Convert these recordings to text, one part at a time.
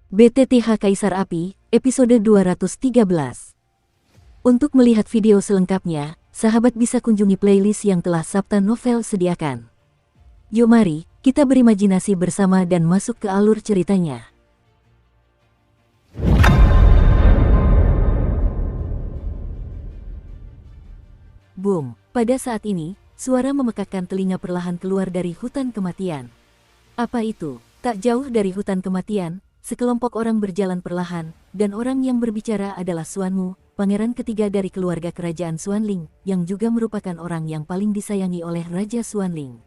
BTTH Kaisar Api, episode 213. Untuk melihat video selengkapnya, sahabat bisa kunjungi playlist yang telah Sabta Novel sediakan. Yuk mari, kita berimajinasi bersama dan masuk ke alur ceritanya. Boom, pada saat ini, suara memekakkan telinga perlahan keluar dari hutan kematian. Apa itu? Tak jauh dari hutan kematian, sekelompok orang berjalan perlahan, dan orang yang berbicara adalah Xuanmu, pangeran ketiga dari keluarga kerajaan Xuanling, yang juga merupakan orang yang paling disayangi oleh Raja Xuanling.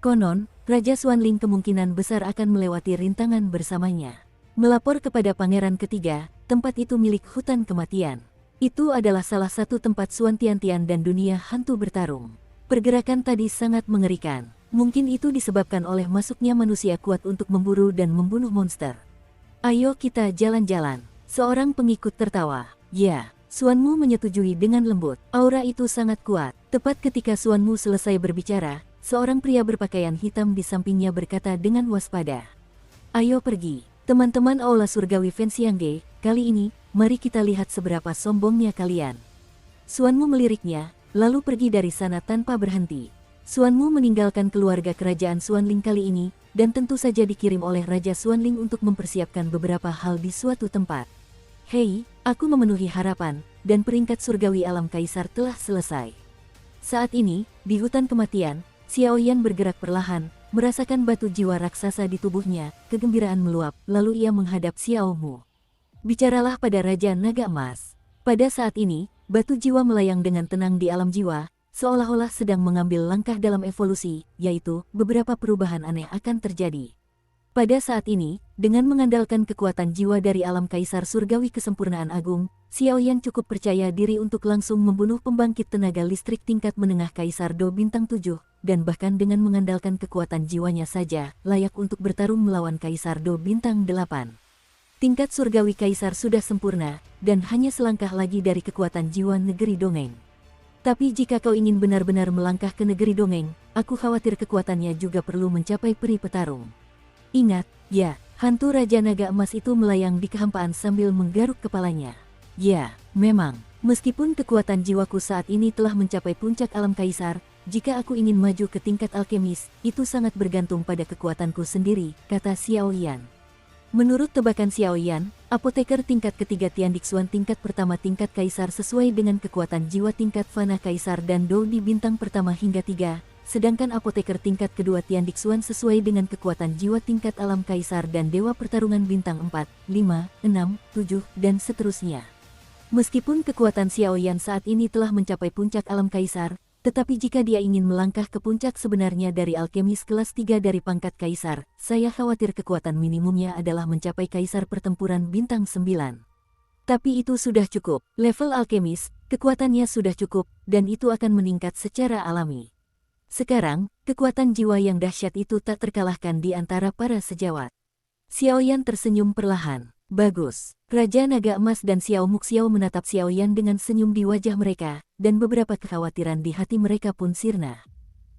Konon, Raja Xuanling kemungkinan besar akan melewati rintangan bersamanya. Melapor kepada pangeran ketiga, tempat itu milik hutan kematian. Itu adalah salah satu tempat Xuan Tiantian dan dunia hantu bertarung. Pergerakan tadi sangat mengerikan. Mungkin itu disebabkan oleh masuknya manusia kuat untuk memburu dan membunuh monster. Ayo kita jalan-jalan. Seorang pengikut tertawa. Ya, Xuanmu menyetujui dengan lembut. Aura itu sangat kuat. Tepat ketika Xuanmu selesai berbicara, seorang pria berpakaian hitam di sampingnya berkata dengan waspada. Ayo pergi, teman-teman Aula Surgawi Fenxiangge, kali ini, mari kita lihat seberapa sombongnya kalian. Xuanmu meliriknya, lalu pergi dari sana tanpa berhenti. Xuanmu meninggalkan keluarga kerajaan Xuanling kali ini, dan tentu saja dikirim oleh Raja Xuanling untuk mempersiapkan beberapa hal di suatu tempat. Hei, aku memenuhi harapan, dan peringkat surgawi alam kaisar telah selesai. Saat ini, di hutan kematian, Xiaoyan bergerak perlahan, merasakan batu jiwa raksasa di tubuhnya, kegembiraan meluap, lalu ia menghadap Xiaomu. Bicaralah pada Raja Naga Emas. Pada saat ini, batu jiwa melayang dengan tenang di alam jiwa, seolah-olah sedang mengambil langkah dalam evolusi, yaitu beberapa perubahan aneh akan terjadi. Pada saat ini, dengan mengandalkan kekuatan jiwa dari alam kaisar surgawi kesempurnaan agung, Xiaoyan cukup percaya diri untuk langsung membunuh pembangkit tenaga listrik tingkat menengah kaisar Do bintang 7, dan bahkan dengan mengandalkan kekuatan jiwanya saja, layak untuk bertarung melawan kaisar Do bintang 8. Tingkat surgawi kaisar sudah sempurna, dan hanya selangkah lagi dari kekuatan jiwa negeri dongeng. Tapi jika kau ingin benar-benar melangkah ke negeri dongeng, aku khawatir kekuatannya juga perlu mencapai peri petarung. Ingat, ya, hantu Raja Naga Emas itu melayang di kehampaan sambil menggaruk kepalanya. Ya, memang, meskipun kekuatan jiwaku saat ini telah mencapai puncak alam kaisar, jika aku ingin maju ke tingkat alkemis, itu sangat bergantung pada kekuatanku sendiri, kata Xiaoyan. Menurut tebakan Xiaoyan, apoteker tingkat ketiga Tiandixuan tingkat pertama tingkat kaisar sesuai dengan kekuatan jiwa tingkat fana kaisar dan Do di bintang pertama hingga 3, sedangkan apoteker tingkat kedua Tiandixuan sesuai dengan kekuatan jiwa tingkat alam kaisar dan dewa pertarungan bintang 4, 5, 6, 7, dan seterusnya. Meskipun kekuatan Xiaoyan saat ini telah mencapai puncak alam kaisar, tetapi jika dia ingin melangkah ke puncak sebenarnya dari alkemis kelas 3 dari pangkat kaisar, saya khawatir kekuatan minimumnya adalah mencapai kaisar pertempuran bintang 9. Tapi itu sudah cukup, level alkemis, kekuatannya sudah cukup, dan itu akan meningkat secara alami. Sekarang, kekuatan jiwa yang dahsyat itu tak terkalahkan di antara para sejawat. Xiaoyan tersenyum perlahan. Bagus. Raja Naga Emas dan Xiao Muxiao menatap Xiaoyan dengan senyum di wajah mereka, dan beberapa kekhawatiran di hati mereka pun sirna.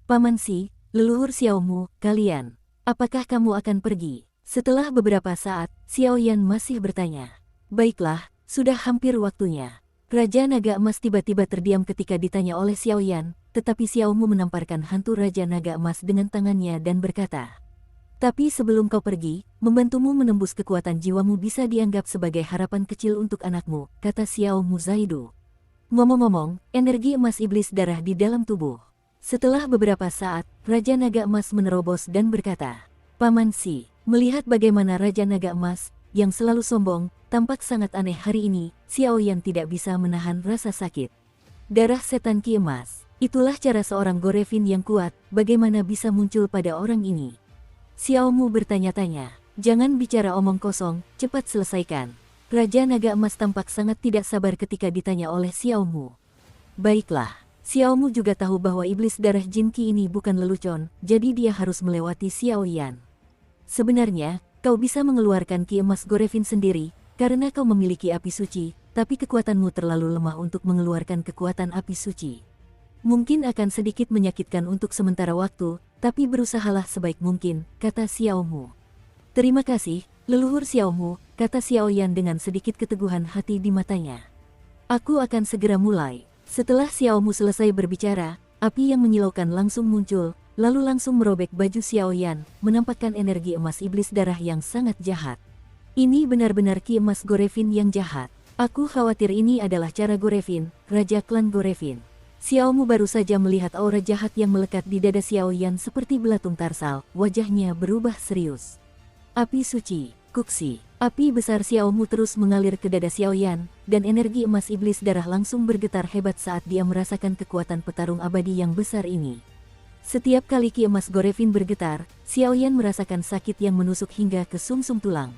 Paman Si, leluhur Xiaomu, kalian, apakah kamu akan pergi? Setelah beberapa saat, Xiaoyan masih bertanya. Baiklah, sudah hampir waktunya. Raja Naga Emas tiba-tiba terdiam ketika ditanya oleh Xiaoyan, tetapi Xiaomu menamparkan hantu Raja Naga Emas dengan tangannya dan berkata, tapi sebelum kau pergi, membantumu menembus kekuatan jiwamu bisa dianggap sebagai harapan kecil untuk anakmu, kata Xiao Muzaidu. Ngomong-ngomong, energi emas iblis darah di dalam tubuh. Setelah beberapa saat, Raja Naga Emas menerobos dan berkata, Paman Si, melihat bagaimana Raja Naga Emas, yang selalu sombong, tampak sangat aneh hari ini, Xiaoyan tidak bisa menahan rasa sakit. Darah setan Ki emas, itulah cara seorang Gorevin yang kuat, bagaimana bisa muncul pada orang ini. Xiaomu bertanya-tanya, jangan bicara omong kosong, cepat selesaikan. Raja Naga Emas tampak sangat tidak sabar ketika ditanya oleh Xiaomu. Baiklah, Xiaomu juga tahu bahwa iblis darah Jin Qi ini bukan lelucon, jadi dia harus melewati Xiaoyan. Sebenarnya, kau bisa mengeluarkan Ki emas Gorevin sendiri, karena kau memiliki api suci, tapi kekuatanmu terlalu lemah untuk mengeluarkan kekuatan api suci. Mungkin akan sedikit menyakitkan untuk sementara waktu, tapi berusahalah sebaik mungkin, kata Xiaomu. Terima kasih, leluhur Xiaomu, kata Xiao Yan dengan sedikit keteguhan hati di matanya. Aku akan segera mulai. Setelah Xiao Mu selesai berbicara, api yang menyilaukan langsung muncul, lalu langsung merobek baju Xiao Yan, menampakkan energi emas iblis darah yang sangat jahat. Ini benar-benar ki emas Gorevin yang jahat. Aku khawatir ini adalah cara Gorevin, Raja Klan Gorevin. Xiao Mu baru saja melihat aura jahat yang melekat di dada Xiao Yan seperti belatung tarsal, wajahnya berubah serius. Api suci, Kuxi. Api besar Xiao Mu terus mengalir ke dada Xiao Yan, dan energi emas iblis darah langsung bergetar hebat saat dia merasakan kekuatan petarung abadi yang besar ini. Setiap kali ki emas Gorevin bergetar, Xiao Yan merasakan sakit yang menusuk hingga ke sumsum tulang.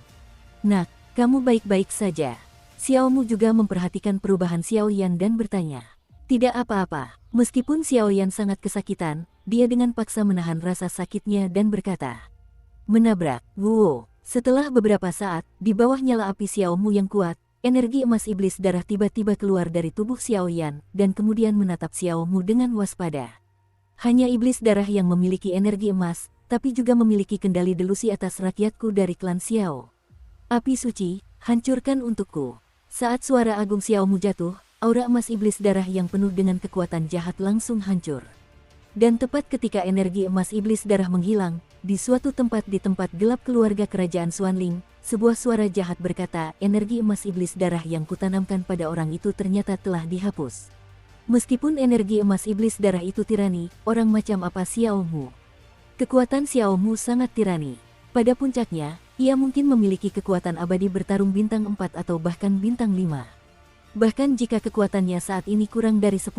Nak, kamu baik-baik saja. Xiao Mu juga memperhatikan perubahan Xiao Yan dan bertanya. Tidak apa-apa. Meskipun Xiao Yan sangat kesakitan, dia dengan paksa menahan rasa sakitnya dan berkata. Menabrak, wow. Setelah beberapa saat, di bawah nyala api Xiao Mu yang kuat, energi emas iblis darah tiba-tiba keluar dari tubuh Xiao Yan, dan kemudian menatap Xiao Mu dengan waspada. Hanya iblis darah yang memiliki energi emas, tapi juga memiliki kendali delusi atas rakyatku dari klan Xiao. Api suci, hancurkan untukku. Saat suara agung Xiao Mu jatuh, aura emas iblis darah yang penuh dengan kekuatan jahat langsung hancur. Dan tepat ketika energi emas iblis darah menghilang, di suatu tempat di tempat gelap keluarga kerajaan Xuanling, sebuah suara jahat berkata, energi emas iblis darah yang kutanamkan pada orang itu ternyata telah dihapus. Meskipun energi emas iblis darah itu tirani, orang macam apa Xiao Mu? Kekuatan Xiao Mu sangat tirani. Pada puncaknya, ia mungkin memiliki kekuatan abadi bertarung bintang 4 atau bahkan bintang 5. Bahkan jika kekuatannya saat ini kurang dari 10,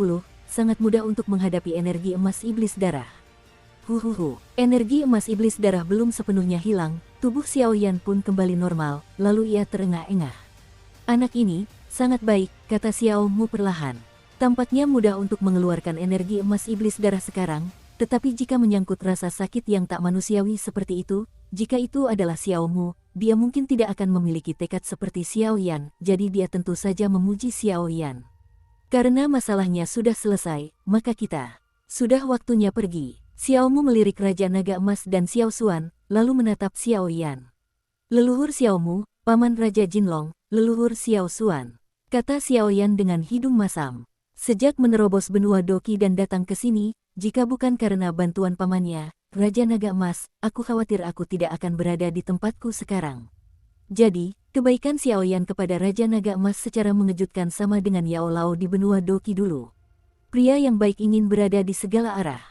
sangat mudah untuk menghadapi energi emas iblis darah. Energi emas iblis darah belum sepenuhnya hilang, tubuh Xiao Yan pun kembali normal, lalu ia terengah-engah. Anak ini, sangat baik, kata Xiao Mu perlahan. Tampaknya mudah untuk mengeluarkan energi emas iblis darah sekarang, tetapi jika menyangkut rasa sakit yang tak manusiawi seperti itu, jika itu adalah Xiao Mu, dia mungkin tidak akan memiliki tekad seperti Xiao Yan, jadi dia tentu saja memuji Xiao Yan. Karena masalahnya sudah selesai, maka kita sudah waktunya pergi. Xiao Mu melirik Raja Naga Emas dan Xiao Xuan, lalu menatap Xiao Yan. Leluhur Xiao Mu, Paman Raja Jinlong, leluhur Xiao Xuan, kata Xiao Yan dengan hidung masam. Sejak menerobos benua Doki dan datang ke sini, jika bukan karena bantuan pamannya, Raja Naga Emas, aku khawatir aku tidak akan berada di tempatku sekarang. Jadi, kebaikan Xiao Yan kepada Raja Naga Emas secara mengejutkan sama dengan Yao Lao di benua Doki dulu. Pria yang baik ingin berada di segala arah.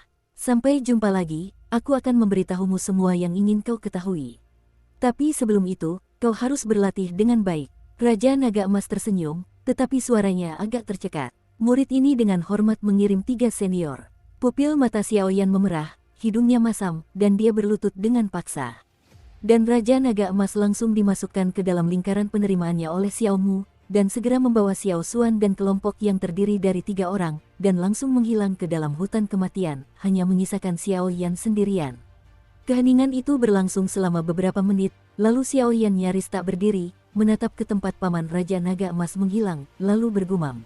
Sampai jumpa lagi, aku akan memberitahumu semua yang ingin kau ketahui. Tapi sebelum itu, kau harus berlatih dengan baik. Raja Naga Emas tersenyum, tetapi suaranya agak tercekat. Murid ini dengan hormat mengirim 3 senior. Pupil mata Xiao Yan memerah, hidungnya masam, dan dia berlutut dengan paksa. Dan Raja Naga Emas langsung dimasukkan ke dalam lingkaran penerimaannya oleh Xiao Mu, dan segera membawa Xiao Xuan dan kelompok yang terdiri dari 3 orang, dan langsung menghilang ke dalam hutan kematian, hanya menyisakan Xiao Yan sendirian. Keheningan itu berlangsung selama beberapa menit, lalu Xiao Yan nyaris tak berdiri, menatap ke tempat Paman Raja Naga Emas menghilang, lalu bergumam.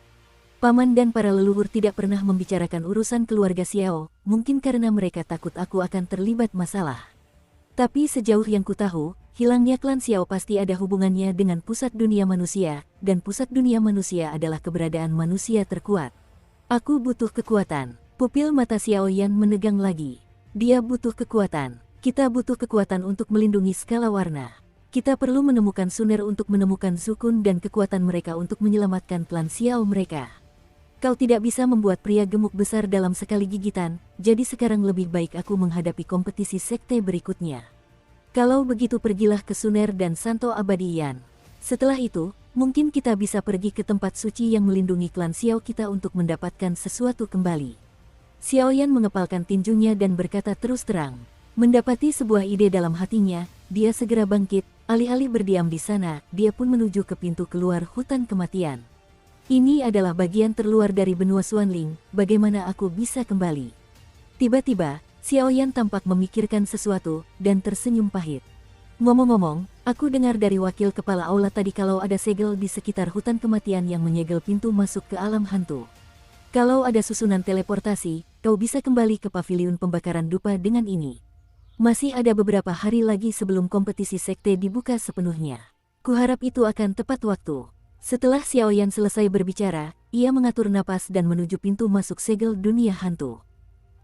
Paman dan para leluhur tidak pernah membicarakan urusan keluarga Xiao, mungkin karena mereka takut aku akan terlibat masalah. Tapi sejauh yang kutahu, hilangnya klan Xiao pasti ada hubungannya dengan pusat dunia manusia, dan pusat dunia manusia adalah keberadaan manusia terkuat. Aku butuh kekuatan. Pupil mata Xiao Yan menegang lagi. Dia butuh kekuatan. Kita butuh kekuatan untuk melindungi skala warna. Kita perlu menemukan Suner untuk menemukan Zukun dan kekuatan mereka untuk menyelamatkan klan Xiao mereka. Kau tidak bisa membuat pria gemuk besar dalam sekali gigitan, jadi sekarang lebih baik aku menghadapi kompetisi sekte berikutnya. Kalau begitu pergilah ke Suner dan Santo Abadian. Setelah itu, mungkin kita bisa pergi ke tempat suci yang melindungi klan Xiao kita untuk mendapatkan sesuatu kembali. Xiao Yan mengepalkan tinjunya dan berkata terus terang. Mendapati sebuah ide dalam hatinya, dia segera bangkit, alih-alih berdiam di sana, dia pun menuju ke pintu keluar hutan kematian. Ini adalah bagian terluar dari benua Xuanling, bagaimana aku bisa kembali? Tiba-tiba, Xiao Yan tampak memikirkan sesuatu, dan tersenyum pahit. Ngomong-ngomong, aku dengar dari wakil kepala aula tadi kalau ada segel di sekitar hutan kematian yang menyegel pintu masuk ke alam hantu. Kalau ada susunan teleportasi, kau bisa kembali ke paviliun pembakaran dupa dengan ini. Masih ada beberapa hari lagi sebelum kompetisi sekte dibuka sepenuhnya. Kuharap itu akan tepat waktu. Setelah Xiaoyan selesai berbicara, ia mengatur napas dan menuju pintu masuk segel dunia hantu.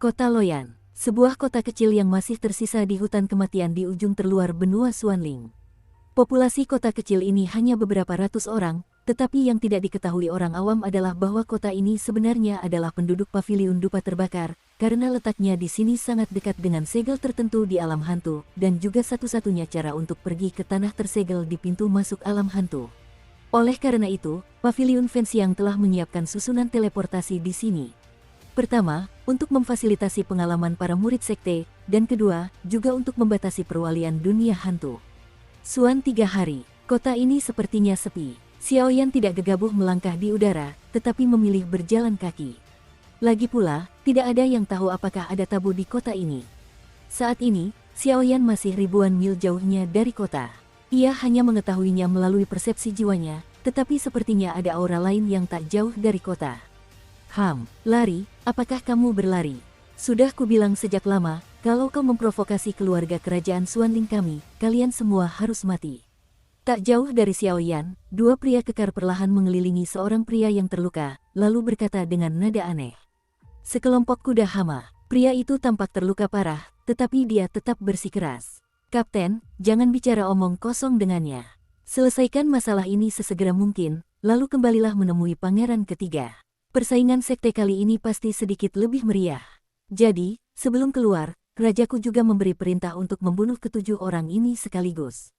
Kota Loyan, sebuah kota kecil yang masih tersisa di hutan kematian di ujung terluar benua Xuanling. Populasi kota kecil ini hanya beberapa ratus orang, tetapi yang tidak diketahui orang awam adalah bahwa kota ini sebenarnya adalah penduduk paviliun dupa terbakar, karena letaknya di sini sangat dekat dengan segel tertentu di alam hantu, dan juga satu-satunya cara untuk pergi ke tanah tersegel di pintu masuk alam hantu. Oleh karena itu, paviliun Fenxiang telah menyiapkan susunan teleportasi di sini. Pertama, untuk memfasilitasi pengalaman para murid sekte, dan kedua, juga untuk membatasi perwalian dunia hantu. Suan 3 hari, kota ini sepertinya sepi. Xiaoyan tidak gegabah melangkah di udara, tetapi memilih berjalan kaki. Lagi pula, tidak ada yang tahu apakah ada tabu di kota ini. Saat ini, Xiaoyan masih ribuan mil jauhnya dari kota. Ia hanya mengetahuinya melalui persepsi jiwanya, tetapi sepertinya ada aura lain yang tak jauh dari kota. Lari, apakah kamu berlari? Sudah kubilang sejak lama, kalau kau memprovokasi keluarga kerajaan Xuanling kami, kalian semua harus mati. Tak jauh dari Xiaoyan, dua pria kekar perlahan mengelilingi seorang pria yang terluka, lalu berkata dengan nada aneh. Sekelompok kuda hama, pria itu tampak terluka parah, tetapi dia tetap bersikeras. Kapten, jangan bicara omong kosong dengannya. Selesaikan masalah ini sesegera mungkin, lalu kembalilah menemui pangeran ketiga. Persaingan sekte kali ini pasti sedikit lebih meriah. Jadi, sebelum keluar, rajaku juga memberi perintah untuk membunuh ketujuh orang ini sekaligus.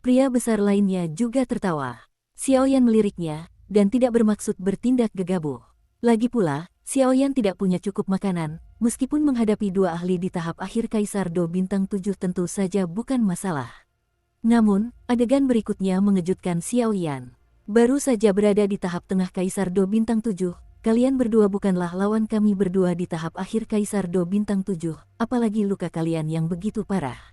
Pria besar lainnya juga tertawa. Xiaoyan meliriknya, dan tidak bermaksud bertindak gegabah. Lagi pula, Xiaoyan tidak punya cukup makanan, meskipun menghadapi dua ahli di tahap akhir Kaisar Do Bintang 7 tentu saja bukan masalah. Namun, adegan berikutnya mengejutkan Xiaoyan. Baru saja berada di tahap tengah Kaisar Do Bintang 7, kalian berdua bukanlah lawan kami berdua di tahap akhir Kaisar Do Bintang 7, apalagi luka kalian yang begitu parah.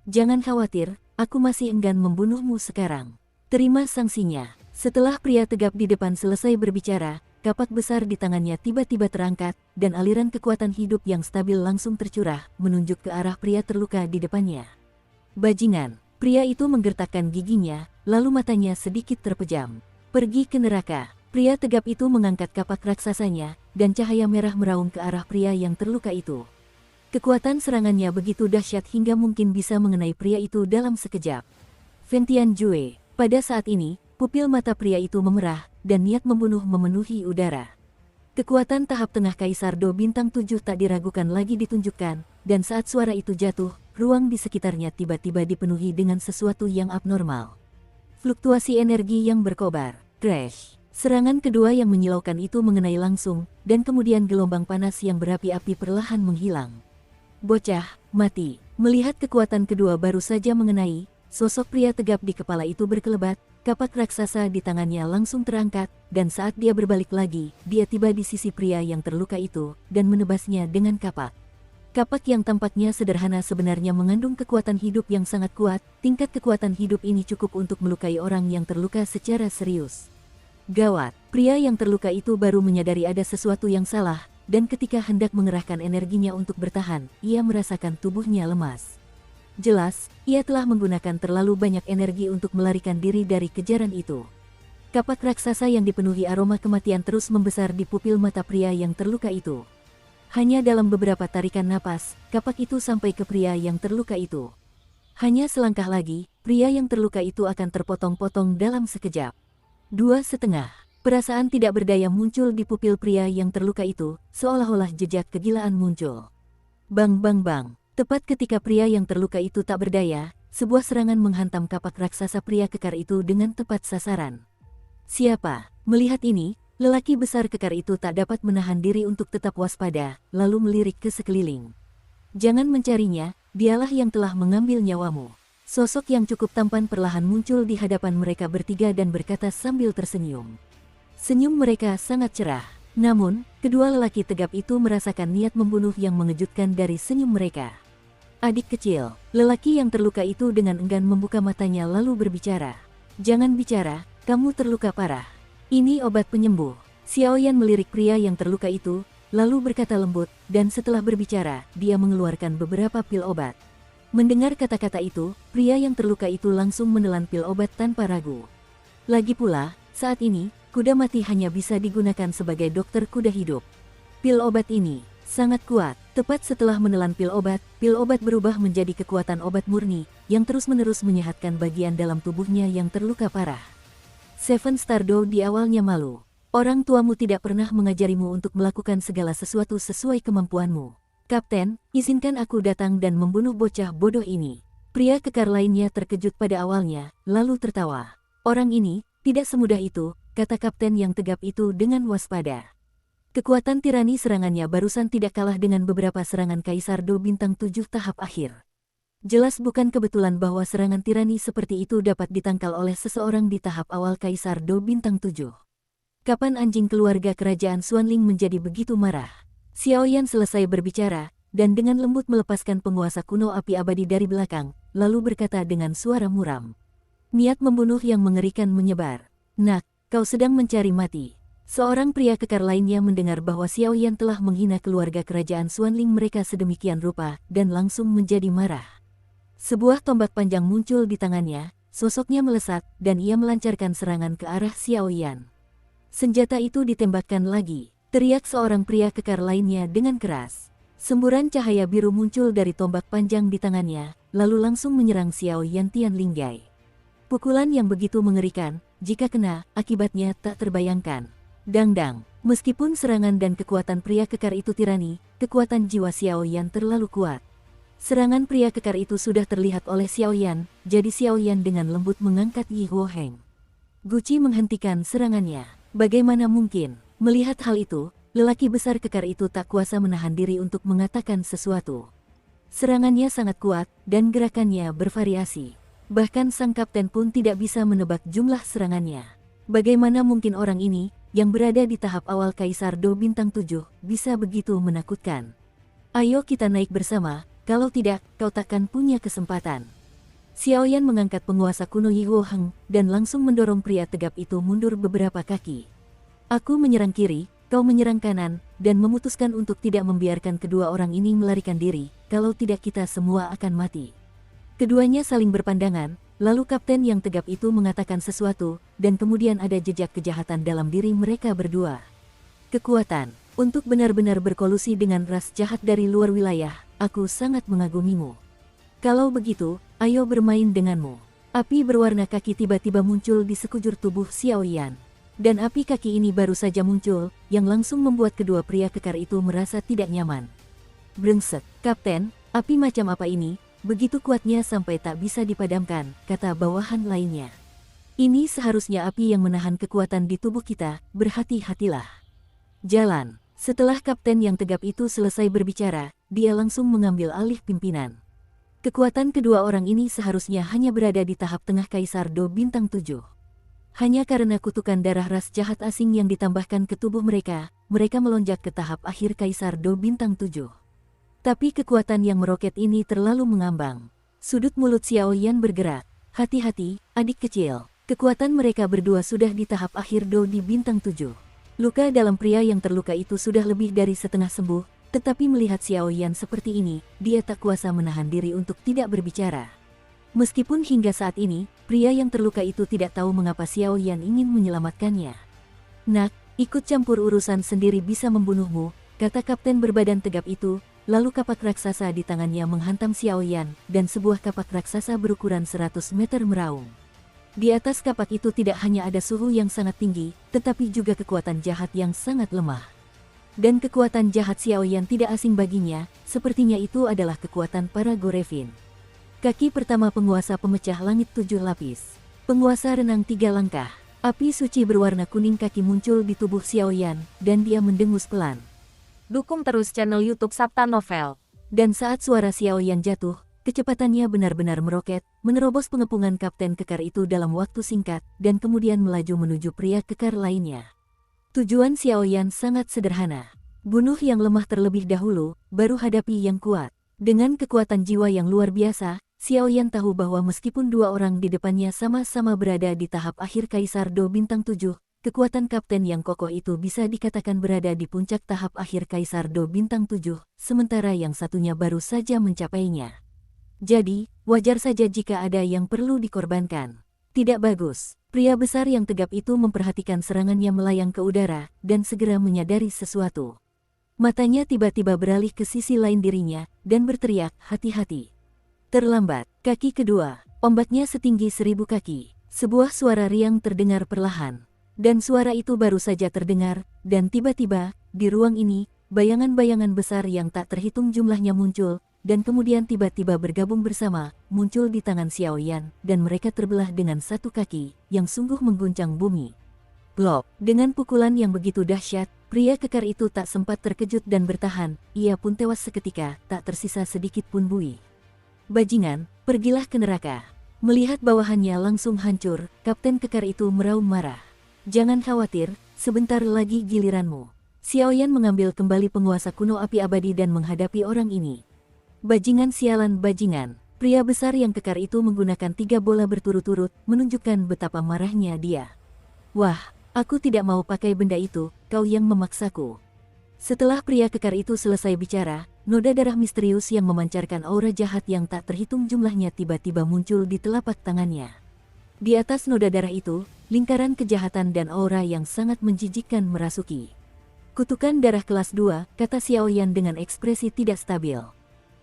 Jangan khawatir, aku masih enggan membunuhmu sekarang. Terima sanksinya. Setelah pria tegap di depan selesai berbicara, kapak besar di tangannya tiba-tiba terangkat, dan aliran kekuatan hidup yang stabil langsung tercurah, menunjuk ke arah pria terluka di depannya. Bajingan, pria itu menggertakkan giginya, lalu matanya sedikit terpejam. Pergi ke neraka. Pria tegap itu mengangkat kapak raksasanya, dan cahaya merah meraung ke arah pria yang terluka itu. Kekuatan serangannya begitu dahsyat hingga mungkin bisa mengenai pria itu dalam sekejap. Ventian Jue, pada saat ini, pupil mata pria itu memerah, dan niat membunuh memenuhi udara. Kekuatan tahap tengah Kaisar Do Bintang 7 tak diragukan lagi ditunjukkan, dan saat suara itu jatuh, ruang di sekitarnya tiba-tiba dipenuhi dengan sesuatu yang abnormal. Fluktuasi energi yang berkobar. Crash. Serangan kedua yang menyilaukan itu mengenai langsung, dan kemudian gelombang panas yang berapi-api perlahan menghilang. Bocah, mati. Melihat kekuatan kedua baru saja mengenai, sosok pria tegap di kepala itu berkelebat, kapak raksasa di tangannya langsung terangkat, dan saat dia berbalik lagi, dia tiba di sisi pria yang terluka itu, dan menebasnya dengan kapak. Kapak yang tampaknya sederhana sebenarnya mengandung kekuatan hidup yang sangat kuat, tingkat kekuatan hidup ini cukup untuk melukai orang yang terluka secara serius. Gawat, pria yang terluka itu baru menyadari ada sesuatu yang salah, dan ketika hendak mengerahkan energinya untuk bertahan, ia merasakan tubuhnya lemas. Jelas, ia telah menggunakan terlalu banyak energi untuk melarikan diri dari kejaran itu. Kapak raksasa yang dipenuhi aroma kematian terus membesar di pupil mata pria yang terluka itu. Hanya dalam beberapa tarikan napas, kapak itu sampai ke pria yang terluka itu. Hanya selangkah lagi, pria yang terluka itu akan terpotong-potong dalam sekejap. 2,5. Perasaan tidak berdaya muncul di pupil pria yang terluka itu, seolah-olah jejak kegilaan muncul. Bang bang bang. Tepat ketika pria yang terluka itu tak berdaya, sebuah serangan menghantam kapak raksasa pria kekar itu dengan tepat sasaran. Siapa? Melihat ini, lelaki besar kekar itu tak dapat menahan diri untuk tetap waspada, lalu melirik ke sekeliling. Jangan mencarinya, dialah yang telah mengambil nyawamu. Sosok yang cukup tampan perlahan muncul di hadapan mereka bertiga dan berkata sambil tersenyum. Senyum mereka sangat cerah. Namun, kedua lelaki tegap itu merasakan niat membunuh yang mengejutkan dari senyum mereka. Adik kecil, lelaki yang terluka itu dengan enggan membuka matanya lalu berbicara. Jangan bicara, kamu terluka parah. Ini obat penyembuh. Xiaoyan melirik pria yang terluka itu, lalu berkata lembut, dan setelah berbicara, dia mengeluarkan beberapa pil obat. Mendengar kata-kata itu, pria yang terluka itu langsung menelan pil obat tanpa ragu. Lagi pula, saat ini, kuda mati hanya bisa digunakan sebagai dokter kuda hidup. Pil obat ini sangat kuat. Tepat setelah menelan pil obat berubah menjadi kekuatan obat murni, yang terus-menerus menyehatkan bagian dalam tubuhnya yang terluka parah. Seven Stardow di awalnya malu. Orang tuamu tidak pernah mengajarimu untuk melakukan segala sesuatu sesuai kemampuanmu. Kapten, izinkan aku datang dan membunuh bocah bodoh ini. Pria kekar lainnya terkejut pada awalnya, lalu tertawa. Orang ini, tidak semudah itu, kata kapten yang tegap itu dengan waspada. Kekuatan tirani serangannya barusan tidak kalah dengan beberapa serangan Kaisar Do Bintang 7 tahap akhir. Jelas bukan kebetulan bahwa serangan tirani seperti itu dapat ditangkal oleh seseorang di tahap awal Kaisar Do Bintang 7. Kapan anjing keluarga kerajaan Xuanling menjadi begitu marah? Xiaoyan selesai berbicara, dan dengan lembut melepaskan penguasa kuno api abadi dari belakang, lalu berkata dengan suara muram. Niat membunuh yang mengerikan menyebar. Nak, kau sedang mencari mati. Seorang pria kekar lainnya mendengar bahwa Xiaoyan telah menghina keluarga kerajaan Xuanling mereka sedemikian rupa, dan langsung menjadi marah. Sebuah tombak panjang muncul di tangannya, sosoknya melesat, dan ia melancarkan serangan ke arah Xiaoyan. Senjata itu ditembakkan lagi, teriak seorang pria kekar lainnya dengan keras. Semburan cahaya biru muncul dari tombak panjang di tangannya, lalu langsung menyerang Xiaoyan Tianlinggai. Pukulan yang begitu mengerikan, jika kena, akibatnya tak terbayangkan. Dang-dang, meskipun serangan dan kekuatan pria kekar itu tirani, kekuatan jiwa Xiaoyan terlalu kuat. Serangan pria kekar itu sudah terlihat oleh Xiaoyan, jadi Xiaoyan dengan lembut mengangkat Yi Huoheng. Guci menghentikan serangannya. Bagaimana mungkin? Melihat hal itu, lelaki besar kekar itu tak kuasa menahan diri untuk mengatakan sesuatu. Serangannya sangat kuat, dan gerakannya bervariasi. Bahkan sang kapten pun tidak bisa menebak jumlah serangannya. Bagaimana mungkin orang ini, yang berada di tahap awal Kaisar Do Bintang 7, bisa begitu menakutkan? Ayo kita naik bersama, kalau tidak, kau takkan punya kesempatan. Xiaoyan mengangkat penguasa kuno Yi Huoheng, dan langsung mendorong pria tegap itu mundur beberapa kaki. Aku menyerang kiri, kau menyerang kanan, dan memutuskan untuk tidak membiarkan kedua orang ini melarikan diri, kalau tidak kita semua akan mati. Keduanya saling berpandangan, lalu kapten yang tegap itu mengatakan sesuatu, dan kemudian ada jejak kejahatan dalam diri mereka berdua. Kekuatan, untuk benar-benar berkolusi dengan ras jahat dari luar wilayah, aku sangat mengagumimu. Kalau begitu, ayo bermain denganmu. Api berwarna kaki tiba-tiba muncul di sekujur tubuh Xiaoyan. Dan api kaki ini baru saja muncul, yang langsung membuat kedua pria kekar itu merasa tidak nyaman. Brengsek, kapten, api macam apa ini? Begitu kuatnya sampai tak bisa dipadamkan, kata bawahan lainnya. Ini seharusnya api yang menahan kekuatan di tubuh kita, berhati-hatilah. Jalan. Setelah kapten yang tegap itu selesai berbicara, dia langsung mengambil alih pimpinan. Kekuatan kedua orang ini seharusnya hanya berada di tahap tengah Kaisar Do Bintang 7. Hanya karena kutukan darah ras jahat asing yang ditambahkan ke tubuh mereka, mereka melonjak ke tahap akhir Kaisar Do Bintang 7. Tapi kekuatan yang meroket ini terlalu mengambang. Sudut mulut Xiaoyan bergerak. Hati-hati, adik kecil. Kekuatan mereka berdua sudah di tahap akhir Do di Bintang 7. Luka dalam pria yang terluka itu sudah lebih dari setengah sembuh, tetapi melihat Xiaoyan seperti ini, dia tak kuasa menahan diri untuk tidak berbicara. Meskipun hingga saat ini, pria yang terluka itu tidak tahu mengapa Xiaoyan ingin menyelamatkannya. Nak, ikut campur urusan sendiri bisa membunuhmu, kata kapten berbadan tegap itu. Lalu kapak raksasa di tangannya menghantam Xiaoyan, dan sebuah kapak raksasa berukuran 100 meter meraung. Di atas kapak itu tidak hanya ada suhu yang sangat tinggi, tetapi juga kekuatan jahat yang sangat lemah. Dan kekuatan jahat Xiaoyan tidak asing baginya, sepertinya itu adalah kekuatan para Gorevin. Kaki pertama penguasa pemecah langit 7 lapis. Penguasa renang 3 langkah. Api suci berwarna kuning kaki muncul di tubuh Xiaoyan, dan dia mendengus pelan. Dukung terus channel YouTube Sabta Novel. Dan saat suara Xiaoyan jatuh, kecepatannya benar-benar meroket, menerobos pengepungan kapten kekar itu dalam waktu singkat, dan kemudian melaju menuju pria kekar lainnya. Tujuan Xiaoyan sangat sederhana. Bunuh yang lemah terlebih dahulu, baru hadapi yang kuat. Dengan kekuatan jiwa yang luar biasa, Xiaoyan tahu bahwa meskipun dua orang di depannya sama-sama berada di tahap akhir Kaisar Do Bintang 7, kekuatan kapten yang kokoh itu bisa dikatakan berada di puncak tahap akhir Kaisar Do Bintang 7, sementara yang satunya baru saja mencapainya. Jadi, wajar saja jika ada yang perlu dikorbankan. Tidak bagus. Pria besar yang tegap itu memperhatikan serangannya melayang ke udara dan segera menyadari sesuatu. Matanya tiba-tiba beralih ke sisi lain dirinya dan berteriak, "Hati-hati." Terlambat. Kaki kedua. Ombaknya setinggi 1000 kaki. Sebuah suara riang terdengar perlahan. Dan suara itu baru saja terdengar, dan tiba-tiba, di ruang ini, bayangan-bayangan besar yang tak terhitung jumlahnya muncul, dan kemudian tiba-tiba bergabung bersama, muncul di tangan Xiaoyan, dan mereka terbelah dengan satu kaki, yang sungguh mengguncang bumi. Blok, dengan pukulan yang begitu dahsyat, pria kekar itu tak sempat terkejut dan bertahan, ia pun tewas seketika, tak tersisa sedikit pun buih. "Bajingan, pergilah ke neraka." Melihat bawahannya langsung hancur, Kapten kekar itu meraung marah. "Jangan khawatir, sebentar lagi giliranmu." Xiaoyan mengambil kembali penguasa kuno api abadi dan menghadapi orang ini. "Bajingan sialan bajingan." Pria besar yang kekar itu menggunakan 3 bola berturut-turut, menunjukkan betapa marahnya dia. "Wah, aku tidak mau pakai benda itu, kau yang memaksaku." Setelah pria kekar itu selesai bicara, noda darah misterius yang memancarkan aura jahat yang tak terhitung jumlahnya tiba-tiba muncul di telapak tangannya. Di atas noda darah itu, lingkaran kejahatan dan aura yang sangat menjijikkan merasuki. "Kutukan darah kelas 2, kata Xiaoyan dengan ekspresi tidak stabil.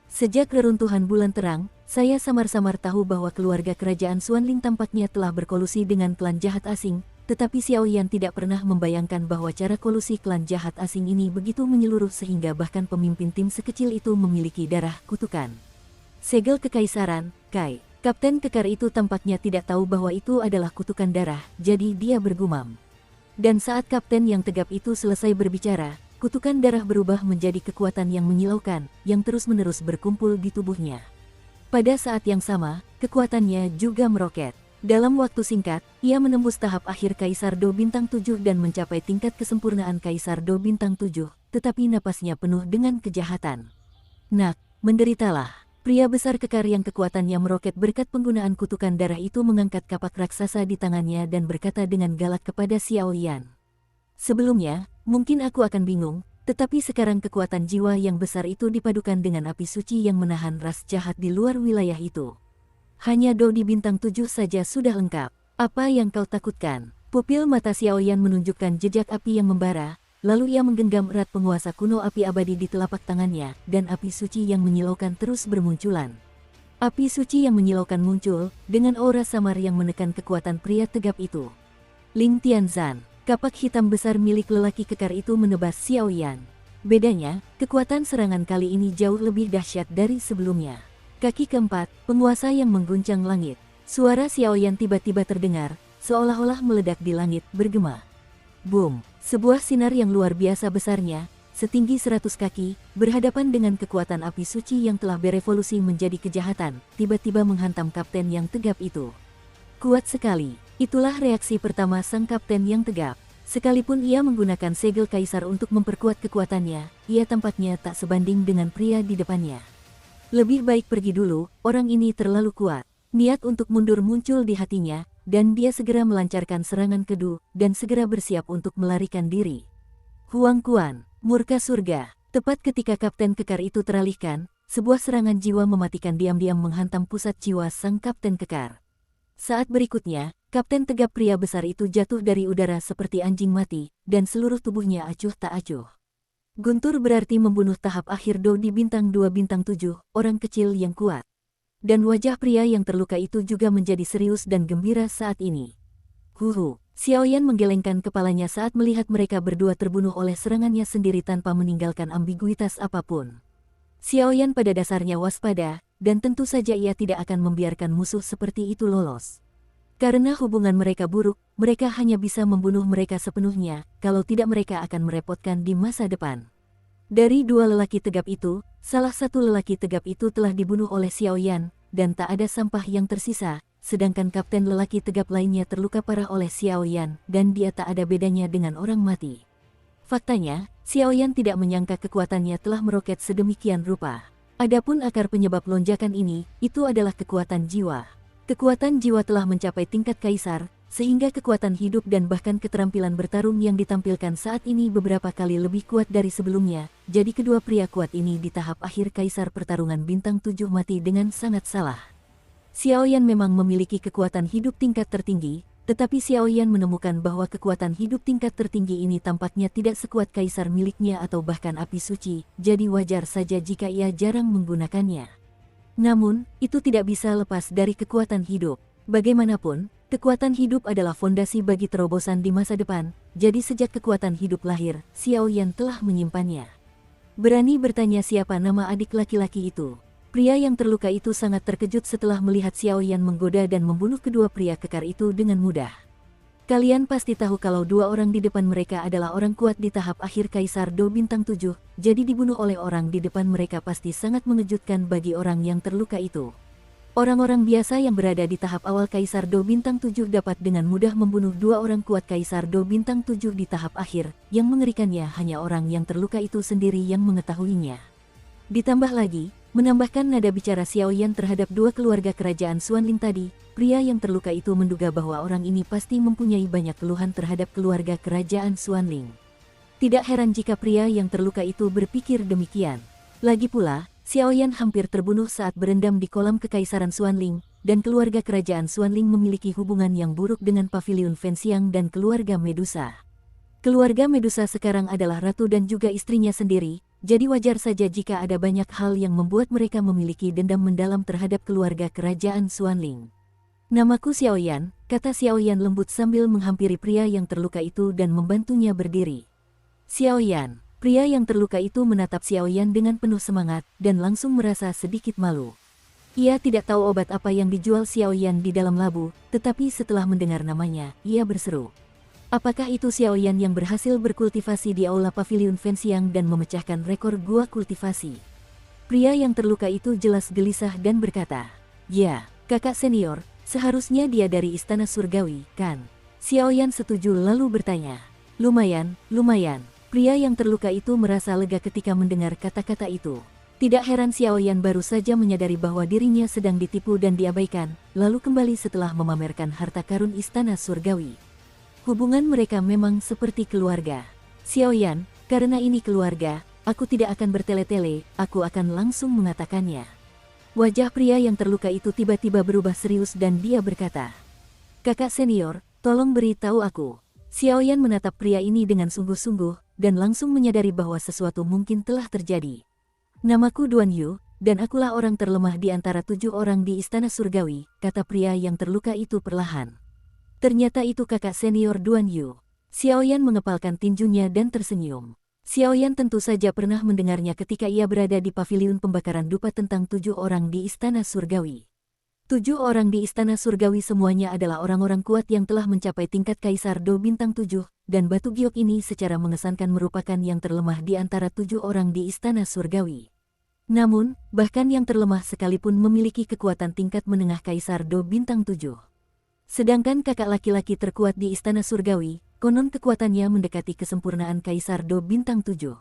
"Sejak reruntuhan bulan terang, saya samar-samar tahu bahwa keluarga kerajaan Xuanling tampaknya telah berkolusi dengan klan jahat asing, tetapi Xiaoyan tidak pernah membayangkan bahwa cara kolusi klan jahat asing ini begitu menyeluruh sehingga bahkan pemimpin tim sekecil itu memiliki darah kutukan. Segel kekaisaran, Kai." Kapten kekar itu tampaknya tidak tahu bahwa itu adalah kutukan darah, jadi dia bergumam. Dan saat kapten yang tegap itu selesai berbicara, kutukan darah berubah menjadi kekuatan yang menyilaukan, yang terus-menerus berkumpul di tubuhnya. Pada saat yang sama, kekuatannya juga meroket. Dalam waktu singkat, ia menembus tahap akhir Kaisar Do Bintang 7 dan mencapai tingkat kesempurnaan Kaisar Do Bintang 7, tetapi napasnya penuh dengan kejahatan. "Nak, menderitalah." Pria besar kekar yang kekuatannya meroket berkat penggunaan kutukan darah itu mengangkat kapak raksasa di tangannya dan berkata dengan galak kepada Xiaoyan. "Sebelumnya, mungkin aku akan bingung, tetapi sekarang kekuatan jiwa yang besar itu dipadukan dengan api suci yang menahan ras jahat di luar wilayah itu. Hanya Do di bintang 7 saja sudah lengkap. Apa yang kau takutkan?" Pupil mata Xiaoyan menunjukkan jejak api yang membara, lalu ia menggenggam erat penguasa kuno api abadi di telapak tangannya, dan api suci yang menyilaukan terus bermunculan. Api suci yang menyilaukan muncul, dengan aura samar yang menekan kekuatan pria tegap itu. "Ling Tianzan." Kapak hitam besar milik lelaki kekar itu menebas Xiaoyan. Bedanya, kekuatan serangan kali ini jauh lebih dahsyat dari sebelumnya. Kaki keempat, penguasa yang mengguncang langit. Suara Xiaoyan tiba-tiba terdengar, seolah-olah meledak di langit, bergema. Boom! Sebuah sinar yang luar biasa besarnya, setinggi 100 kaki, berhadapan dengan kekuatan api suci yang telah berevolusi menjadi kejahatan, tiba-tiba menghantam kapten yang tegap itu. Kuat sekali. Itulah reaksi pertama sang kapten yang tegap. Sekalipun ia menggunakan segel kaisar untuk memperkuat kekuatannya, ia tampaknya tak sebanding dengan pria di depannya. Lebih baik pergi dulu, orang ini terlalu kuat. Niat untuk mundur muncul di hatinya, dan dia segera melancarkan serangan kedua, dan segera bersiap untuk melarikan diri. Huang Kuan, murka surga. Tepat ketika kapten kekar itu teralihkan, sebuah serangan jiwa mematikan diam-diam menghantam pusat jiwa sang kapten kekar. Saat berikutnya, kapten tegap pria besar itu jatuh dari udara seperti anjing mati, dan seluruh tubuhnya acuh tak acuh. Guntur berarti membunuh tahap akhir Do di bintang 2 bintang 7, orang kecil yang kuat. Dan wajah pria yang terluka itu juga menjadi serius dan gembira saat ini. "Huhu." Xiaoyan menggelengkan kepalanya saat melihat mereka berdua terbunuh oleh serangannya sendiri tanpa meninggalkan ambiguitas apapun. Xiaoyan pada dasarnya waspada, dan tentu saja ia tidak akan membiarkan musuh seperti itu lolos. Karena hubungan mereka buruk, mereka hanya bisa membunuh mereka sepenuhnya, kalau tidak mereka akan merepotkan di masa depan. Dari dua lelaki tegap itu, salah satu lelaki tegap itu telah dibunuh oleh Xiaoyan, dan tak ada sampah yang tersisa, sedangkan kapten lelaki tegap lainnya terluka parah oleh Xiaoyan, dan dia tak ada bedanya dengan orang mati. Faktanya, Xiaoyan tidak menyangka kekuatannya telah meroket sedemikian rupa. Adapun akar penyebab lonjakan ini, itu adalah kekuatan jiwa. Kekuatan jiwa telah mencapai tingkat kaisar, sehingga kekuatan hidup dan bahkan keterampilan bertarung yang ditampilkan saat ini beberapa kali lebih kuat dari sebelumnya. Jadi kedua pria kuat ini di tahap akhir kaisar pertarungan bintang 7 mati dengan sangat salah. Xiaoyan memang memiliki kekuatan hidup tingkat tertinggi, tetapi Xiaoyan menemukan bahwa kekuatan hidup tingkat tertinggi ini tampaknya tidak sekuat kaisar miliknya atau bahkan api suci, jadi wajar saja jika ia jarang menggunakannya. Namun, itu tidak bisa lepas dari kekuatan hidup. Bagaimanapun, kekuatan hidup adalah fondasi bagi terobosan di masa depan, jadi sejak kekuatan hidup lahir, Xiaoyan telah menyimpannya. Berani bertanya siapa nama adik laki-laki itu? Pria yang terluka itu sangat terkejut setelah melihat Xiaoyan menggoda dan membunuh kedua pria kekar itu dengan mudah. Kalian pasti tahu kalau dua orang di depan mereka adalah orang kuat di tahap akhir Kaisar Do Bintang 7, jadi dibunuh oleh orang di depan mereka pasti sangat mengejutkan bagi orang yang terluka itu. Orang-orang biasa yang berada di tahap awal Kaisar Do Bintang 7 dapat dengan mudah membunuh dua orang kuat Kaisar Do Bintang 7 di tahap akhir, yang mengerikannya hanya orang yang terluka itu sendiri yang mengetahuinya. Ditambah lagi, menambahkan nada bicara Xiaoyan terhadap dua keluarga kerajaan Xuanling tadi, pria yang terluka itu menduga bahwa orang ini pasti mempunyai banyak keluhan terhadap keluarga kerajaan Xuanling. Tidak heran jika pria yang terluka itu berpikir demikian. Lagi pula, Xiaoyan hampir terbunuh saat berendam di kolam kekaisaran Xuanling, dan keluarga kerajaan Xuanling memiliki hubungan yang buruk dengan Paviliun Fenxiang dan keluarga Medusa. Keluarga Medusa sekarang adalah ratu dan juga istrinya sendiri, jadi wajar saja jika ada banyak hal yang membuat mereka memiliki dendam mendalam terhadap keluarga kerajaan Xuanling. Namaku Xiaoyan, kata Xiaoyan lembut sambil menghampiri pria yang terluka itu dan membantunya berdiri. Xiaoyan, pria yang terluka itu menatap Xiaoyan dengan penuh semangat dan langsung merasa sedikit malu. Ia tidak tahu obat apa yang dijual Xiaoyan di dalam labu, tetapi setelah mendengar namanya, ia berseru. Apakah itu Xiaoyan yang berhasil berkultivasi di aula Paviliun Fenxiang dan memecahkan rekor gua kultivasi? Pria yang terluka itu jelas gelisah dan berkata, "Ya, kakak senior, seharusnya dia dari Istana Surgawi, kan?" Xiaoyan setuju lalu bertanya, "Lumayan, lumayan." Pria yang terluka itu merasa lega ketika mendengar kata-kata itu. Tidak heran Xiaoyan baru saja menyadari bahwa dirinya sedang ditipu dan diabaikan, lalu kembali setelah memamerkan harta karun Istana Surgawi. Hubungan mereka memang seperti keluarga. Xiaoyan, karena ini keluarga, aku tidak akan bertele-tele, aku akan langsung mengatakannya. Wajah pria yang terluka itu tiba-tiba berubah serius dan dia berkata, "Kakak senior, tolong beritahu aku." Xiaoyan menatap pria ini dengan sungguh-sungguh, dan langsung menyadari bahwa sesuatu mungkin telah terjadi. "Namaku Duan Yu, dan akulah orang terlemah di antara 7 orang di Istana Surgawi," kata pria yang terluka itu perlahan. Ternyata itu kakak senior Duan Yu. Xiaoyan mengepalkan tinjunya dan tersenyum. Xiaoyan tentu saja pernah mendengarnya ketika ia berada di paviliun pembakaran dupa tentang 7 orang di Istana Surgawi. 7 orang di Istana Surgawi semuanya adalah orang-orang kuat yang telah mencapai tingkat Kaisar Do Bintang 7, dan batu giok ini secara mengesankan merupakan yang terlemah di antara 7 orang di Istana Surgawi. Namun, bahkan yang terlemah sekalipun memiliki kekuatan tingkat menengah Kaisar Do Bintang 7. Sedangkan kakak laki-laki terkuat di Istana Surgawi, konon kekuatannya mendekati kesempurnaan Kaisar Do Bintang 7.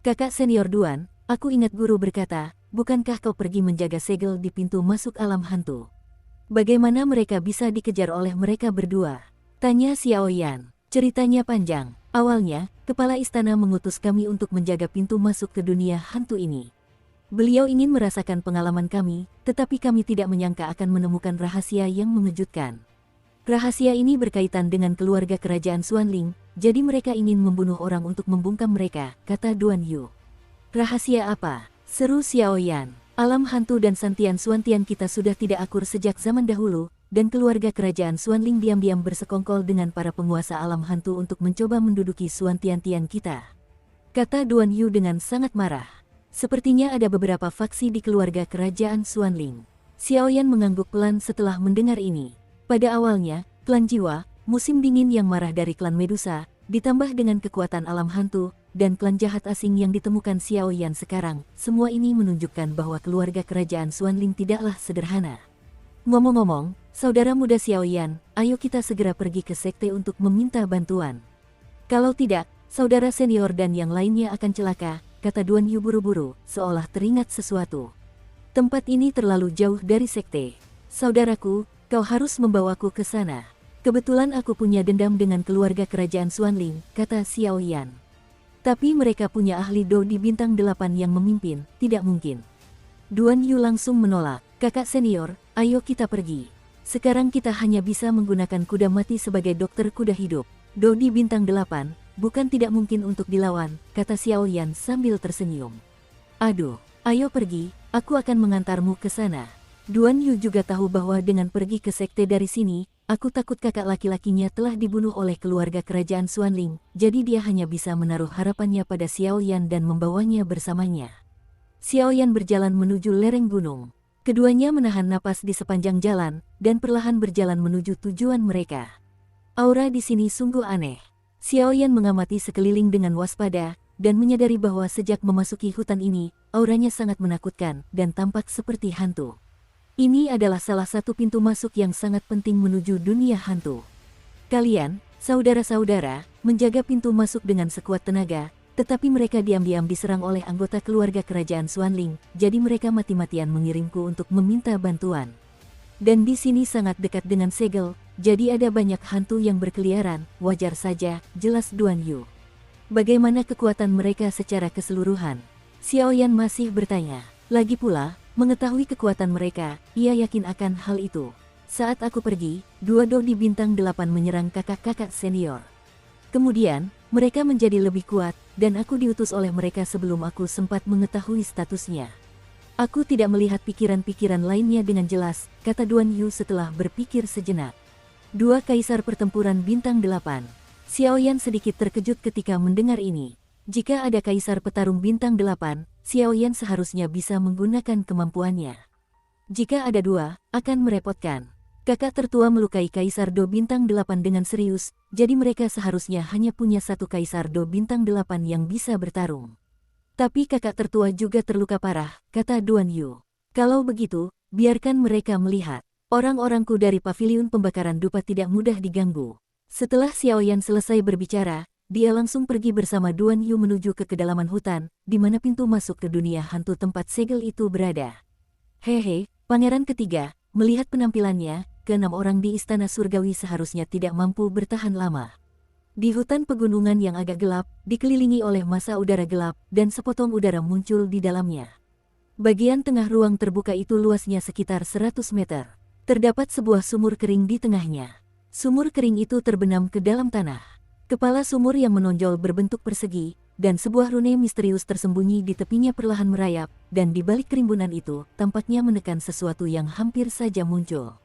"Kakak senior Duan, aku ingat guru berkata, bukankah kau pergi menjaga segel di pintu masuk alam hantu? Bagaimana mereka bisa dikejar oleh mereka berdua?" tanya Xiaoyan. Ceritanya panjang. Awalnya, kepala istana mengutus kami untuk menjaga pintu masuk ke dunia hantu ini. Beliau ingin merasakan pengalaman kami, tetapi kami tidak menyangka akan menemukan rahasia yang mengejutkan. Rahasia ini berkaitan dengan keluarga kerajaan Xuanling, jadi mereka ingin membunuh orang untuk membungkam mereka, kata Duan Yu. "Rahasia apa?" seru Xiaoyan. "Alam hantu dan Santian Xuantian kita sudah tidak akur sejak zaman dahulu, dan keluarga kerajaan Xuanling diam-diam bersekongkol dengan para penguasa alam hantu untuk mencoba menduduki Xuantian-tian kita," kata Duan Yu dengan sangat marah. "Sepertinya ada beberapa faksi di keluarga kerajaan Xuanling." Xiaoyan mengangguk pelan setelah mendengar ini. Pada awalnya, klan jiwa, musim dingin yang marah dari klan Medusa, ditambah dengan kekuatan alam hantu, dan klan jahat asing yang ditemukan Xiaoyan sekarang, semua ini menunjukkan bahwa keluarga kerajaan Xuanling tidaklah sederhana. "Ngomong-ngomong, saudara muda Xiaoyan, ayo kita segera pergi ke sekte untuk meminta bantuan. Kalau tidak, saudara senior dan yang lainnya akan celaka," kata Duan Yu buru-buru, seolah teringat sesuatu. "Tempat ini terlalu jauh dari sekte. Saudaraku, kau harus membawaku ke sana." Kebetulan aku punya dendam dengan keluarga kerajaan Xuanling, kata Xiao Yan. Tapi mereka punya ahli Do di bintang 8 yang memimpin, tidak mungkin. Duan Yu langsung menolak, kakak senior, ayo kita pergi. Sekarang kita hanya bisa menggunakan kuda mati sebagai dokter kuda hidup. Do di bintang 8, bukan tidak mungkin untuk dilawan, kata Xiao Yan sambil tersenyum. Aduh, ayo pergi, aku akan mengantarmu ke sana. Duan Yu juga tahu bahwa dengan pergi ke sekte dari sini, aku takut kakak laki-lakinya telah dibunuh oleh keluarga kerajaan Xuanling, jadi dia hanya bisa menaruh harapannya pada Xiao Yan dan membawanya bersamanya. Xiao Yan berjalan menuju lereng gunung. Keduanya menahan napas di sepanjang jalan, dan perlahan berjalan menuju tujuan mereka. Aura di sini sungguh aneh. Xiao Yan mengamati sekeliling dengan waspada, dan menyadari bahwa sejak memasuki hutan ini, auranya sangat menakutkan, dan tampak seperti hantu. Ini adalah salah satu pintu masuk yang sangat penting menuju dunia hantu. Kalian, saudara-saudara, menjaga pintu masuk dengan sekuat tenaga, tetapi mereka diam-diam diserang oleh anggota keluarga kerajaan Xuanling, jadi mereka mati-matian mengirimku untuk meminta bantuan. Dan di sini sangat dekat dengan segel, jadi ada banyak hantu yang berkeliaran, wajar saja, jelas Duan Yu. Bagaimana kekuatan mereka secara keseluruhan? Xiao Yan masih bertanya. Lagi pula, mengetahui kekuatan mereka, ia yakin akan hal itu. Saat aku pergi, dua Do di bintang 8 menyerang kakak-kakak senior. Kemudian, mereka menjadi lebih kuat, dan aku diutus oleh mereka sebelum aku sempat mengetahui statusnya. Aku tidak melihat pikiran-pikiran lainnya dengan jelas, kata Duan Yu setelah berpikir sejenak. Dua kaisar pertempuran bintang 8. Xiao Yan sedikit terkejut ketika mendengar ini. Jika ada kaisar petarung bintang 8, Xiao Yan seharusnya bisa menggunakan kemampuannya. Jika ada dua, akan merepotkan. Kakak tertua melukai kaisar Do bintang 8 dengan serius, jadi mereka seharusnya hanya punya satu kaisar Do bintang 8 yang bisa bertarung. Tapi kakak tertua juga terluka parah, kata Duan Yu. Kalau begitu, biarkan mereka melihat. Orang-orangku dari paviliun pembakaran dupa tidak mudah diganggu. Setelah Xiao Yan selesai berbicara, dia langsung pergi bersama Duan Yu menuju ke kedalaman hutan, di mana pintu masuk ke dunia hantu tempat segel itu berada. Hehe, pangeran ketiga, melihat penampilannya, keenam orang di istana surgawi seharusnya tidak mampu bertahan lama. Di hutan pegunungan yang agak gelap, dikelilingi oleh massa udara gelap, dan sepotong udara muncul di dalamnya. Bagian tengah ruang terbuka itu luasnya sekitar 100 meter. Terdapat sebuah sumur kering di tengahnya. Sumur kering itu terbenam ke dalam tanah. Kepala sumur yang menonjol berbentuk persegi, dan sebuah rune misterius tersembunyi di tepinya perlahan merayap, dan di balik kerimbunan itu, tampaknya menekan sesuatu yang hampir saja muncul.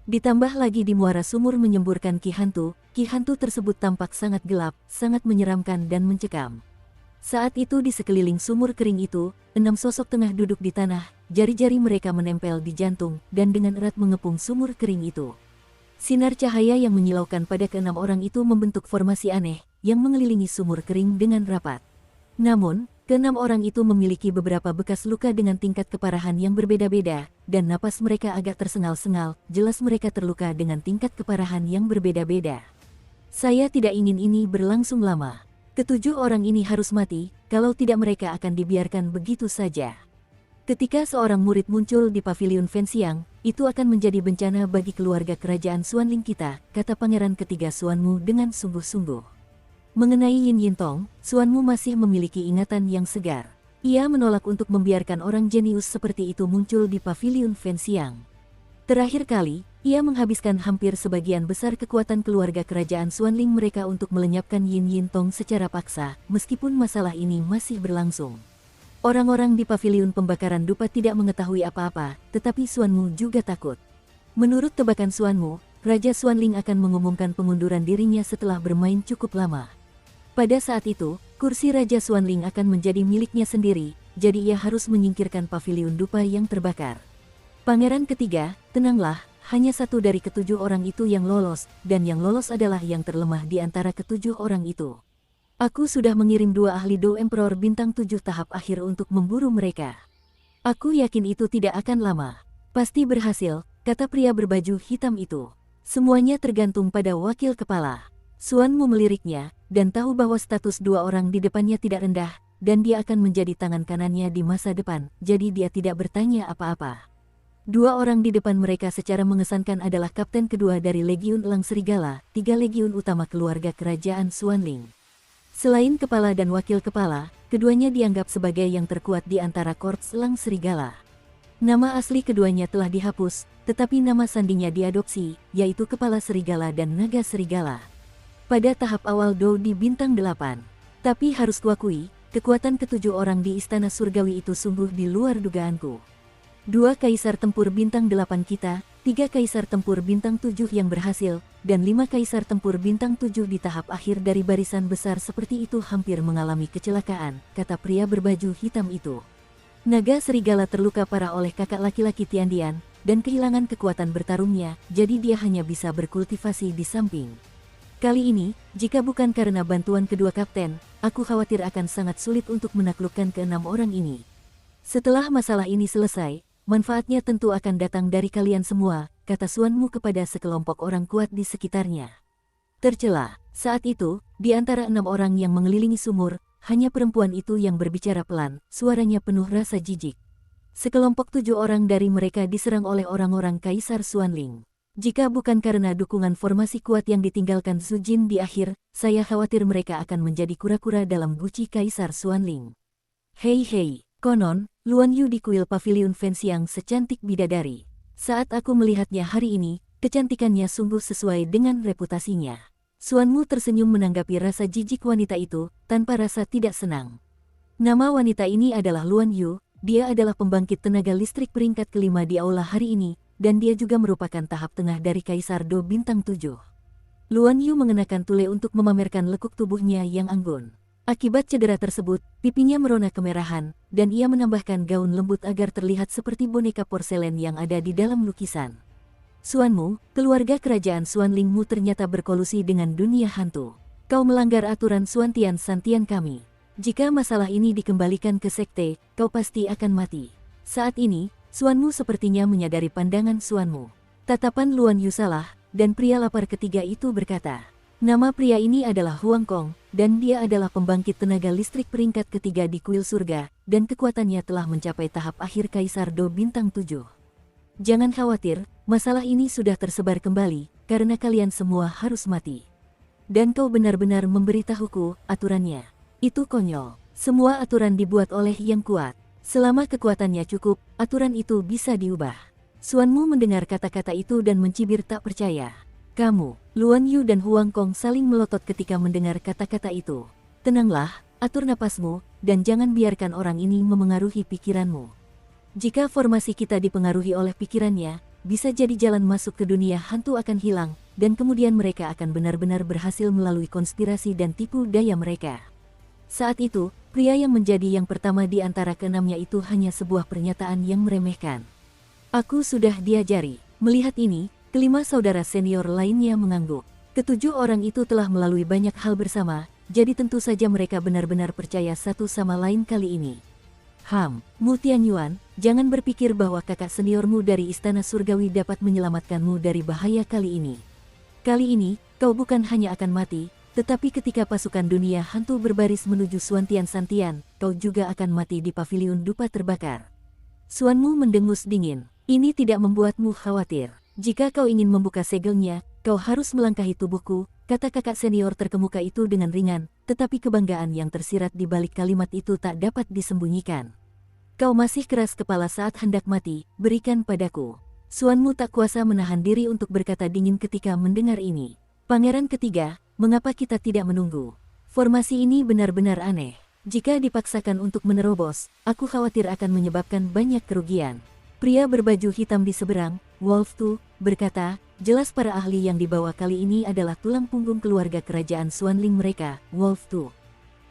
Ditambah lagi di muara sumur menyemburkan ki hantu tersebut tampak sangat gelap, sangat menyeramkan dan mencekam. Saat itu di sekeliling sumur kering itu, 6 sosok tengah duduk di tanah, jari-jari mereka menempel di jantung, dan dengan erat mengepung sumur kering itu. Sinar cahaya yang menyilaukan pada keenam orang itu membentuk formasi aneh, yang mengelilingi sumur kering dengan rapat. Namun, keenam orang itu memiliki beberapa bekas luka dengan tingkat keparahan yang berbeda-beda, dan napas mereka agak tersengal-sengal, jelas mereka terluka dengan tingkat keparahan yang berbeda-beda. Saya tidak ingin ini berlangsung lama. Ketujuh orang ini harus mati, kalau tidak mereka akan dibiarkan begitu saja. Ketika seorang murid muncul di paviliun Fenxiang, itu akan menjadi bencana bagi keluarga kerajaan Xuanling kita, kata pangeran ketiga Xuanmu dengan sungguh-sungguh. Mengenai Yin Yintong, Xuanmu masih memiliki ingatan yang segar. Ia menolak untuk membiarkan orang jenius seperti itu muncul di paviliun Fenxiang. Terakhir kali, ia menghabiskan hampir sebagian besar kekuatan keluarga kerajaan Xuanling mereka untuk melenyapkan Yin Yintong secara paksa, meskipun masalah ini masih berlangsung. Orang-orang di paviliun pembakaran dupa tidak mengetahui apa-apa, tetapi Xuanmu juga takut. Menurut tebakan Xuanmu, Raja Xuanling akan mengumumkan pengunduran dirinya setelah bermain cukup lama. Pada saat itu, kursi Raja Xuanling akan menjadi miliknya sendiri, jadi ia harus menyingkirkan paviliun dupa yang terbakar. Pangeran ketiga, tenanglah, hanya satu dari ketujuh orang itu yang lolos, dan yang lolos adalah yang terlemah di antara ketujuh orang itu. Aku sudah mengirim 2 ahli Do Emperor bintang 7 tahap akhir untuk memburu mereka. Aku yakin itu tidak akan lama. Pasti berhasil, kata pria berbaju hitam itu. Semuanya tergantung pada wakil kepala. Xuanmu meliriknya, dan tahu bahwa status 2 orang di depannya tidak rendah, dan dia akan menjadi tangan kanannya di masa depan, jadi dia tidak bertanya apa-apa. Dua orang di depan mereka secara mengesankan adalah kapten kedua dari Legiun Elang Serigala, 3 legiun utama keluarga kerajaan Xuanling. Selain kepala dan wakil kepala, keduanya dianggap sebagai yang terkuat di antara Korps Elang Serigala. Nama asli keduanya telah dihapus, tetapi nama sandinya diadopsi, yaitu Kepala Serigala dan Naga Serigala. Pada tahap awal Dou di bintang 8. Tapi harus kuakui, kekuatan ketujuh orang di Istana Surgawi itu sungguh di luar dugaanku. 2 kaisar tempur bintang 8 kita, 3 kaisar tempur bintang 7 yang berhasil, dan 5 kaisar tempur bintang 7 di tahap akhir dari barisan besar seperti itu hampir mengalami kecelakaan, kata pria berbaju hitam itu. Naga Serigala terluka parah oleh kakak laki-laki Tiandian, dan kehilangan kekuatan bertarungnya, jadi dia hanya bisa berkultivasi di samping. Kali ini, jika bukan karena bantuan kedua kapten, aku khawatir akan sangat sulit untuk menaklukkan ke-6 orang ini. Setelah masalah ini selesai, manfaatnya tentu akan datang dari kalian semua, kata Xuanmu kepada sekelompok orang kuat di sekitarnya. Tercela, saat itu, di antara 6 orang yang mengelilingi sumur, hanya perempuan itu yang berbicara pelan, suaranya penuh rasa jijik. Sekelompok 7 orang dari mereka diserang oleh orang-orang Kaisar Xuanling. Jika bukan karena dukungan formasi kuat yang ditinggalkan Zhu Jin di akhir, saya khawatir mereka akan menjadi kura-kura dalam guci Kaisar Xuanling. Hei, konon, Luan Yu di kuil paviliun Fenxiang secantik bidadari. Saat aku melihatnya hari ini, kecantikannya sungguh sesuai dengan reputasinya. Xuanmu tersenyum menanggapi rasa jijik wanita itu, tanpa rasa tidak senang. Nama wanita ini adalah Luan Yu, dia adalah pembangkit tenaga listrik peringkat kelima di aula hari ini, dan dia juga merupakan tahap tengah dari Kaisar Dou bintang 7. Luan Yu mengenakan tule untuk memamerkan lekuk tubuhnya yang anggun. Akibat cedera tersebut, pipinya merona kemerahan, dan ia menambahkan gaun lembut agar terlihat seperti boneka porselen yang ada di dalam lukisan. Xuanmu, keluarga kerajaan Xuanlingmu ternyata berkolusi dengan dunia hantu. Kau melanggar aturan Xuantian Santian kami. Jika masalah ini dikembalikan ke sekte, kau pasti akan mati. Saat ini, Xuanmu sepertinya menyadari pandangan Xuanmu. Tatapan Luan Yu salah, dan pria lapar ketiga itu berkata, nama pria ini adalah Huang Kong, dan dia adalah pembangkit tenaga listrik peringkat ketiga di kuil surga, dan kekuatannya telah mencapai tahap akhir Kaisar Dou bintang 7. Jangan khawatir, masalah ini sudah tersebar kembali, karena kalian semua harus mati. Dan kau benar-benar memberitahuku aturannya. Itu konyol. Semua aturan dibuat oleh yang kuat. Selama kekuatannya cukup, aturan itu bisa diubah. Xuanmu mendengar kata-kata itu dan mencibir tak percaya. Kamu, Luan Yu dan Huang Kong saling melotot ketika mendengar kata-kata itu. Tenanglah, atur napasmu, dan jangan biarkan orang ini memengaruhi pikiranmu. Jika formasi kita dipengaruhi oleh pikirannya, bisa jadi jalan masuk ke dunia hantu akan hilang, dan kemudian mereka akan benar-benar berhasil melalui konspirasi dan tipu daya mereka. Saat itu, pria yang menjadi yang pertama di antara keenamnya itu hanya sebuah pernyataan yang meremehkan. Aku sudah diajari. Melihat ini, kelima saudara senior lainnya mengangguk. Ketujuh orang itu telah melalui banyak hal bersama, jadi tentu saja mereka benar-benar percaya satu sama lain kali ini. Mu Tianyuan, jangan berpikir bahwa kakak seniormu dari Istana Surgawi dapat menyelamatkanmu dari bahaya kali ini. Kali ini, kau bukan hanya akan mati, tetapi ketika pasukan dunia hantu berbaris menuju Xuantian Santian, kau juga akan mati di paviliun dupa terbakar. Xuanmu mendengus dingin. Ini tidak membuatmu khawatir. Jika kau ingin membuka segelnya, kau harus melangkahi tubuhku, kata kakak senior terkemuka itu dengan ringan, tetapi kebanggaan yang tersirat di balik kalimat itu tak dapat disembunyikan. Kau masih keras kepala saat hendak mati, berikan padaku. Xuanmu tak kuasa menahan diri untuk berkata dingin ketika mendengar ini. Pangeran ketiga, mengapa kita tidak menunggu? Formasi ini benar-benar aneh. Jika dipaksakan untuk menerobos, aku khawatir akan menyebabkan banyak kerugian. Pria berbaju hitam di seberang, Wolf Tu, berkata, jelas para ahli yang dibawa kali ini adalah tulang punggung keluarga kerajaan Xuanling mereka, Wolf Tu.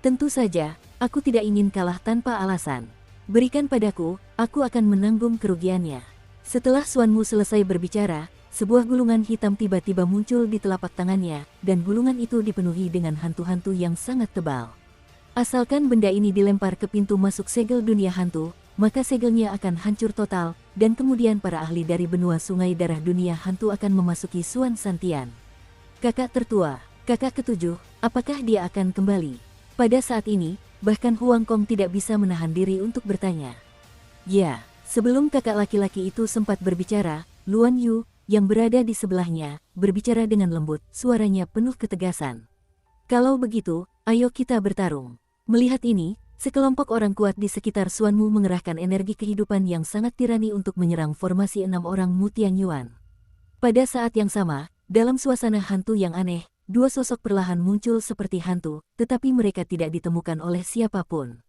Tentu saja, aku tidak ingin kalah tanpa alasan. Berikan padaku, aku akan menanggung kerugiannya. Setelah Xuanmu selesai berbicara, sebuah gulungan hitam tiba-tiba muncul di telapak tangannya, dan gulungan itu dipenuhi dengan hantu-hantu yang sangat tebal. Asalkan benda ini dilempar ke pintu masuk segel dunia hantu, maka segelnya akan hancur total, dan kemudian para ahli dari benua sungai darah dunia hantu akan memasuki Xuan Santian. Kakak tertua, kakak ketujuh, apakah dia akan kembali? Pada saat ini, bahkan Huang Kong tidak bisa menahan diri untuk bertanya. Ya, Sebelum kakak laki-laki itu sempat berbicara, Luan Yu, yang berada di sebelahnya, berbicara dengan lembut, suaranya penuh ketegasan. Kalau begitu, ayo kita bertarung. Melihat ini, sekelompok orang kuat di sekitar Xuanmu mengerahkan energi kehidupan yang sangat tirani untuk menyerang formasi 6 orang Mu Tianyuan. Pada saat yang sama, dalam suasana hantu yang aneh, dua sosok perlahan muncul seperti hantu, tetapi mereka tidak ditemukan oleh siapapun.